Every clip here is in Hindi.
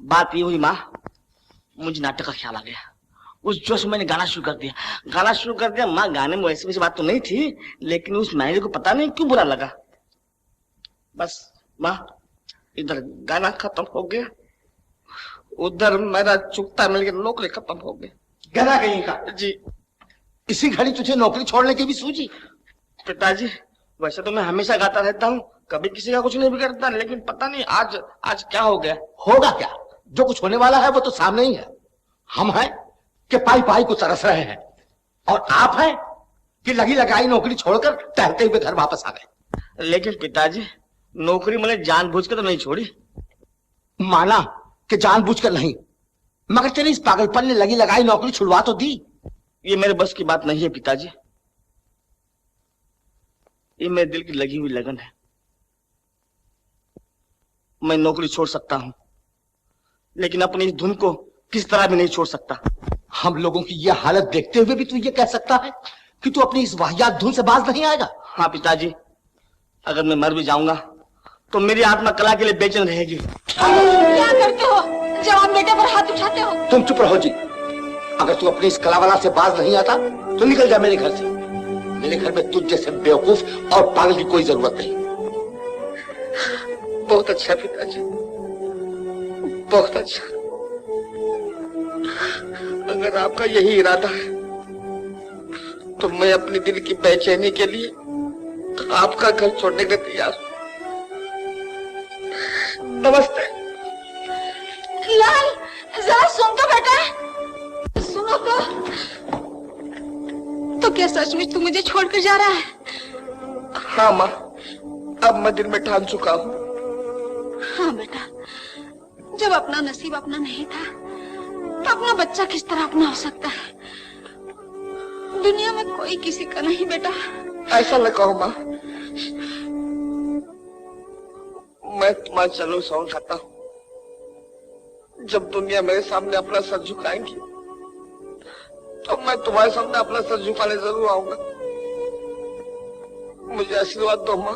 बात ये हुई माँ, मुझे नाटक का ख्याल आ गया। उस जोश में मैंने गाना शुरू कर दिया। माँ गाने में वैसी वैसी बात तो नहीं थी, लेकिन उस मैनेजर को पता नहीं क्यों बुरा लगा। बस माँ, इधर गाना खत्म हो गया, उधर मेरा चुकता मिल गया, नौकरी खत्म हो गई। गधा कहीं का। जी। इसी घड़ी तुझे नौकरी छोड़ने की भी सूझी? पिताजी, वैसे तो मैं हमेशा गाता रहता हूँ, कभी किसी का कुछ नहीं बिगड़ता, लेकिन पता नहीं आज क्या हो गया। होगा क्या? जो कुछ होने वाला है वो तो सामने ही है। हम हैं कि पाई पाई को तरस रहे हैं, और आप हैं कि लगी लगाई नौकरी छोड़कर टहलते हुए घर वापस आ गए। लेकिन पिताजी, नौकरी मैंने जानबूझकर तो नहीं छोड़ी। माना कि जानबूझकर नहीं, मगर तेरी इस पागलपन ने लगी लगाई नौकरी छुड़वा तो दी। ये मेरे बस की बात नहीं है पिताजी, ये मेरे दिल की लगी हुई लगन है। मैं नौकरी छोड़ सकता हूं, लेकिन अपनी इस धुन को किस तरह भी नहीं छोड़ सकता। हम लोगों की यह हालत देखते हुए भी तू ये कह सकता है कि तू अपनी इस वाहियात धुन से बाज नहीं आएगा? हाँ पिताजी, अगर मैं मर भी जाऊंगा तो मेरी आत्मा कला के लिए बेचैन रहेगी। क्या करते हो? जवान बेटे पर हाथ उठाते हो। तुम चुप रहो जी। अगर तू अपनी इस कलावाला से बाज नहीं आता तो निकल जा मेरे घर से। मेरे घर में तुझ जैसे बेवकूफ और पागल की कोई जरूरत नहीं। बहुत अच्छा पिताजी, बहुत अच्छा। अगर आपका यही इरादा है तो मैं अपने दिल की बेचैनी के लिए आपका घर छोड़ने के लिए तैयार हूं। नमस्ते। लाल, जरा सुन तो बेटा, सुनो तो क्या सचमुच तू मुझे छोड़कर जा रहा है? हाँ माँ, अब मैं दिल में ठान चुका हूँ। हाँ बेटा, जब अपना नसीब अपना नहीं था तो अपना बच्चा किस तरह अपना हो सकता है? दुनिया में कोई किसी का नहीं बेटा। ऐसा न कहो माँ, मैं तुम्हारा चलो सौन खाता हूँ। जब दुनिया मेरे सामने अपना सर झुकाएंगी तो मैं तुम्हारे सामने अपना सर झुकाने जरूर आऊंगा। मुझे आशीर्वाद दो माँ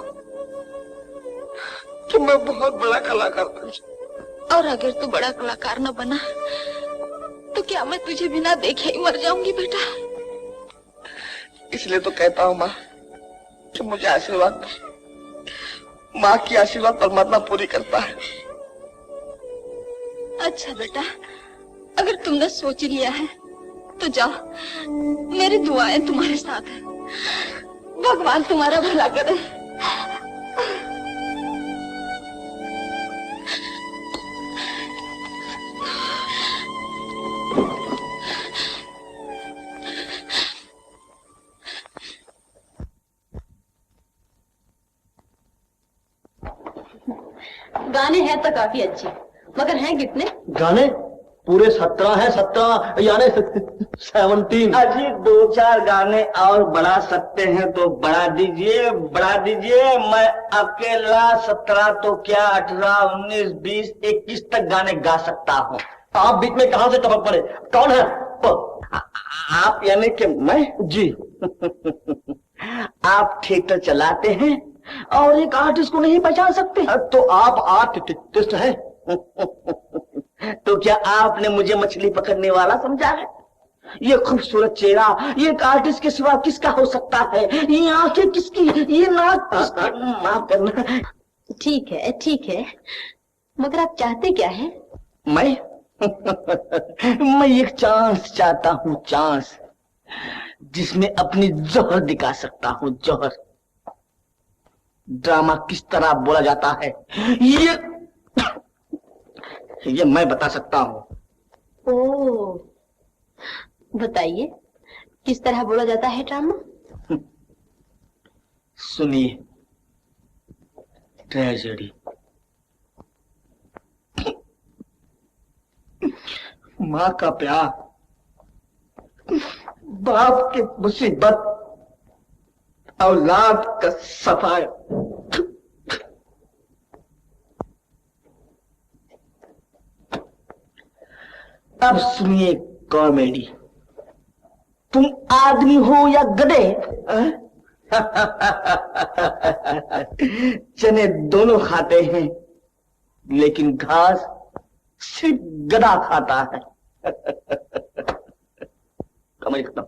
कि मैं बहुत बड़ा कलाकार बन जाऊं। और अगर तू बड़ा कलाकार न बना तो क्या मैं तुझे बिना देखे ही मर जाऊंगी बेटा? इसलिए तो कहता हूँ माँ कि मुझे आशीर्वाद दो। माँ की आशीर्वाद परमात्मा पूरी करता है। अच्छा बेटा, अगर तुमने सोच लिया है तो जाओ, मेरी दुआएं तुम्हारे साथ है। भगवान तुम्हारा भला करे। गाने हैं तो काफी अच्छे, मगर हैं कितने? गाने पूरे 17 हैं, 17 यानी 17। अजी 2-4 गाने और बढ़ा सकते हैं तो बढ़ा दीजिए, बढ़ा दीजिए। मैं अकेला 17 तो क्या 18, 19, 20, 21 तक गाने गा सकता हूँ। आप बीच में कहां से टपक पड़े? कौन है? आप यानी कि मैं? जी। आप थिएटर चलाते हैं और एक आर्टिस्ट को नहीं पहचान सकते? तो आप आर्टिस्ट हैं? तो क्या आपने मुझे मछली पकड़ने वाला समझा है? ये खूबसूरत चेहरा ये एक आर्टिस्ट के सिवा किसका हो सकता है? ये आंखें किसकी, ये नाक किसकी? माफ करना। ठीक है, मगर आप चाहते क्या है? मैं मैं एक चांस चाहता हूँ, चांस जिसमें अपनी जौहर दिखा सकता हूँ, जौहर। ड्रामा किस तरह बोला जाता है ये मैं बता सकता हूँ। ओह, बताइए किस तरह बोला जाता है ड्रामा? सुनिए, ट्रेजेडी। माँ का प्यार, बाप की मुसीबत, औलाद का सफाया। अब सुनिए कॉमेडी। तुम आदमी हो या गधे? चने दोनों खाते हैं, लेकिन घास सिर्फ गधा खाता है। कहानी खत्म।